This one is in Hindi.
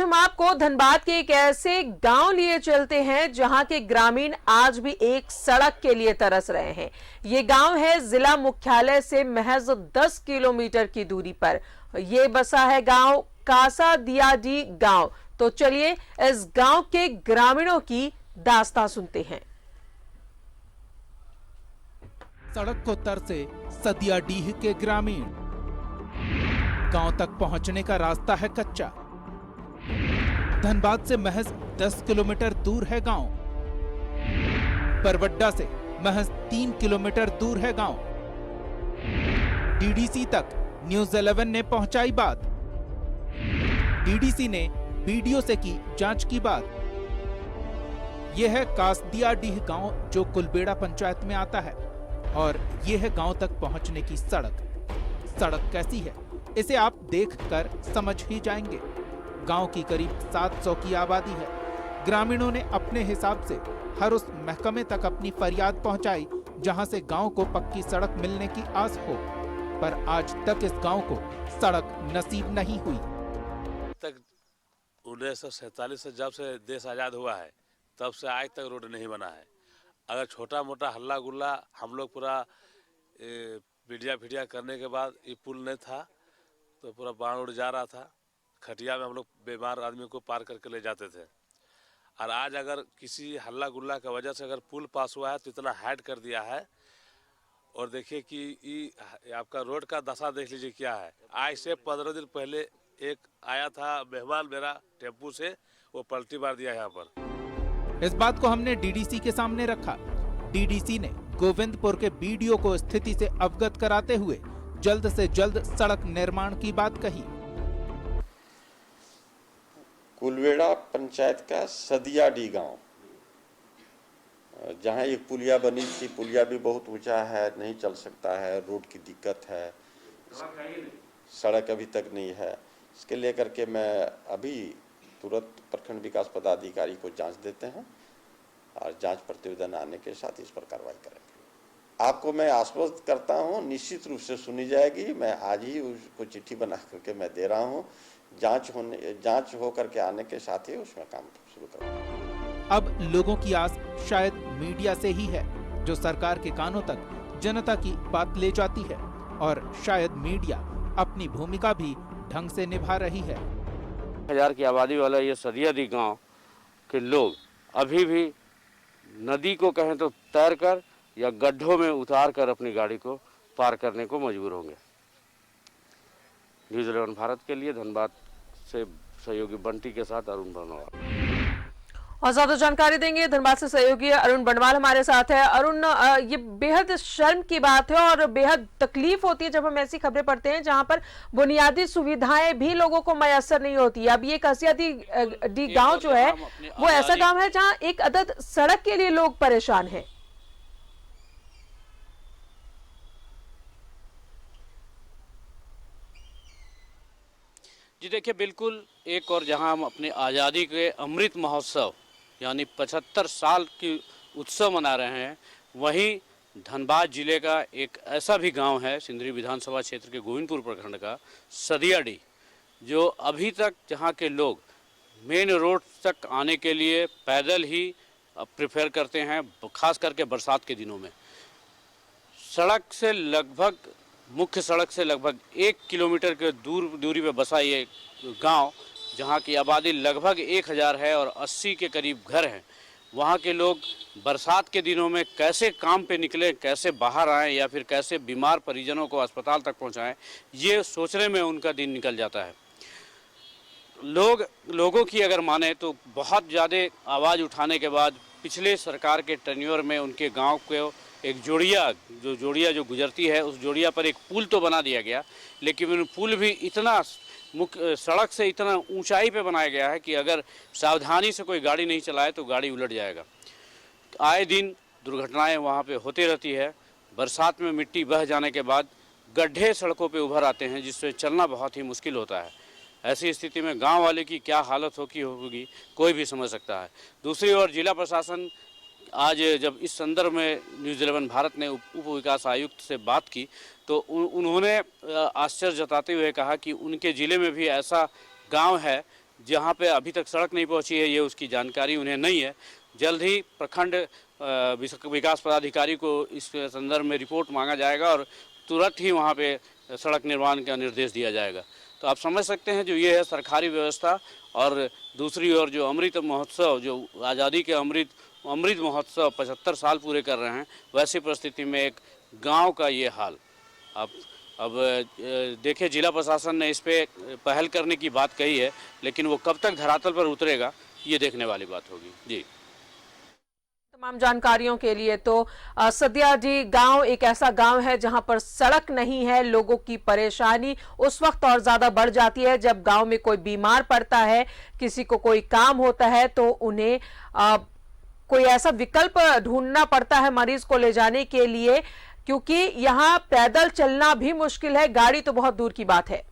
हम आपको धनबाद के एक ऐसे गांव लिए चलते हैं जहां के ग्रामीण आज भी एक सड़क के लिए तरस रहे हैं। ये गांव है जिला मुख्यालय से महज 10 किलोमीटर की दूरी पर। ये बसा है गांव कासा दियाडी गांव। तो चलिए इस गांव के ग्रामीणों की दास्तां सुनते हैं। सड़क को तरसे सदियाडीह के ग्रामीण। गांव तक पहुंचने का रास्ता है कच्चा। धनबाद से महज 10 किलोमीटर दूर है गांव। परवड्डा से महज 3 किलोमीटर दूर है गांव। डीडीसी तक न्यूज़ 11 ने पहुंचाई बात। डीडीसी ने वीडियो से की जांच की बात। यह है कासदियाडीह गांव जो कुलबेड़ा पंचायत में आता है और यह है गांव तक पहुंचने की सड़क। सड़क कैसी है इसे आप देखकर समझ ही जाएंगे। गांव की करीब 700 की आबादी है। ग्रामीणों ने अपने हिसाब से हर उस महकमे तक अपनी फरियाद पहुंचाई जहां से गांव को पक्की सड़क मिलने की आस हो, पर आज तक इस गांव को सड़क नसीब नहीं हुई। तक 1947 से जब से देश आज़ाद हुआ है तब से आज तक रोड नहीं बना है। अगर छोटा मोटा हल्ला गुल्ला हम लोग पूरा मीडिया करने के बाद ये पुल नहीं था तो पूरा बाढ़ उड़ जा रहा था। खटिया में हम लोग बीमार आदमी को पार करके ले जाते थे। और आज अगर किसी हल्ला गुल्ला की वजह से अगर पुल पास हुआ है तो इतना हाइड कर दिया है। और देखिए कि ये आपका रोड का दशा देख लीजिए क्या है। आज से 15 दिन पहले एक आया था मेहमान मेरा टेम्पू से, वो पलटी मार दिया यहाँ पर। इस बात को हमने डीडीसी के सामने रखा। डीडीसी ने गोविंदपुर के बीडीओ को स्थिति से अवगत कराते हुए जल्द से जल्द सड़क निर्माण की बात कही। कुलबेड़ा पंचायत का सदियाडी गांव, जहां एक पुलिया बनी थी, पुलिया भी बहुत ऊंचा है, नहीं चल सकता है, रोड की दिक्कत है, सड़क अभी तक नहीं है। इसके लेकर के मैं अभी तुरंत प्रखंड विकास पदाधिकारी को जांच देते हैं और जांच प्रतिवेदन आने के साथ इस पर कार्रवाई करेंगे। आपको मैं आश्वस्त करता हूं, निश्चित रूप से सुनी जाएगी। मैं आज ही उसको चिट्ठी बना करके मैं दे रहा हूं। जांच हो करके आने के साथ ही उसमें काम शुरू करूंगा। अब लोगों की आस शायद मीडिया से ही है, जो सरकार के कानों तक जनता की बात ले जाती है, और शायद मीडिया अपनी भूमिका भी ढंग से निभा रही है। 1000 की आबादी वाला ये सदियाडी गांव के लोग अभी भी नदी को कहें तो तैरकर या गड्ढों में उतार कर अपनी गाड़ी को पार करने को मजबूर होंगे। न्यूज़ 11 भारत के लिए धनबाद से सहयोगी बंटी के साथ अरुण बनवाल। और ज्यादा जानकारी देंगे धनबाद से सहयोगी अरुण बनवाल हमारे साथ है। अरुण, ये बेहद शर्म की बात है और बेहद तकलीफ होती है जब हम ऐसी खबरें पढ़ते हैं जहां पर बुनियादी सुविधाएं भी लोगों को मयसर नहीं होती। अब ये कासियाडी गांव जो है वो ऐसा गांव है जहां एक अदद सड़क के लिए लोग परेशान हैं। जी देखिए, बिल्कुल एक और जहां हम अपने आज़ादी के अमृत महोत्सव यानी 75 साल की उत्सव मना रहे हैं, वहीं धनबाद जिले का एक ऐसा भी गांव है सिंदरी विधानसभा क्षेत्र के गोविंदपुर प्रखंड का सदियाडी, जो अभी तक जहां के लोग मेन रोड तक आने के लिए पैदल ही प्रेफर करते हैं, खास करके बरसात के दिनों में। सड़क से लगभग मुख्य सड़क से लगभग 1 किलोमीटर के दूरी पे बसा ये गांव, जहां की आबादी लगभग 1000 है और 80 के करीब घर हैं। वहां के लोग बरसात के दिनों में कैसे काम पे निकलें, कैसे बाहर आएं या फिर कैसे बीमार परिजनों को अस्पताल तक पहुंचाएं, ये सोचने में उनका दिन निकल जाता है। लोगों की अगर माने तो बहुत ज़्यादा आवाज़ उठाने के बाद पिछले सरकार के टेन्योर में उनके गाँव को एक जोड़िया जो गुजरती है, उस जोड़िया पर एक पुल तो बना दिया गया, लेकिन पुल भी इतना मुख्य सड़क से इतना ऊंचाई पे बनाया गया है कि अगर सावधानी से कोई गाड़ी नहीं चलाए तो गाड़ी उलट जाएगा। आए दिन दुर्घटनाएं वहां पे होती रहती है। बरसात में मिट्टी बह जाने के बाद गड्ढे सड़कों पे उभर आते हैं, जिससे चलना बहुत ही मुश्किल होता है। ऐसी स्थिति में गांव वाले की क्या हालत होगी कोई भी समझ सकता है। दूसरी ओर जिला प्रशासन आज जब इस संदर्भ में न्यूज़ 11 भारत ने उप विकास आयुक्त से बात की तो उन्होंने आश्चर्य जताते हुए कहा कि उनके ज़िले में भी ऐसा गांव है जहाँ पे अभी तक सड़क नहीं पहुँची है, ये उसकी जानकारी उन्हें नहीं है। जल्द ही प्रखंड विकास पदाधिकारी को इस संदर्भ में रिपोर्ट मांगा जाएगा और तुरंत ही वहाँ पे सड़क निर्माण का निर्देश दिया जाएगा। तो आप समझ सकते हैं जो ये है सरकारी व्यवस्था, और दूसरी ओर जो अमृत महोत्सव, जो आज़ादी के अमृत महोत्सव 75 साल पूरे कर रहे हैं, वैसी परिस्थिति में एक गांव का ये हाल। अब देखिए, जिला प्रशासन ने इस पे पहल करने की बात कही है, लेकिन वो कब तक धरातल पर उतरेगा ये देखने वाली बात होगी। जी, तमाम जानकारियों के लिए तो सदियाडीह गांव एक ऐसा गांव है जहां पर सड़क नहीं है। लोगों की परेशानी उस वक्त और ज्यादा बढ़ जाती है जब गांव में कोई बीमार पड़ता है, किसी को कोई काम होता है तो उन्हें कोई ऐसा विकल्प ढूंढना पड़ता है मरीज को ले जाने के लिए, क्योंकि यहां पैदल चलना भी मुश्किल है, गाड़ी तो बहुत दूर की बात है।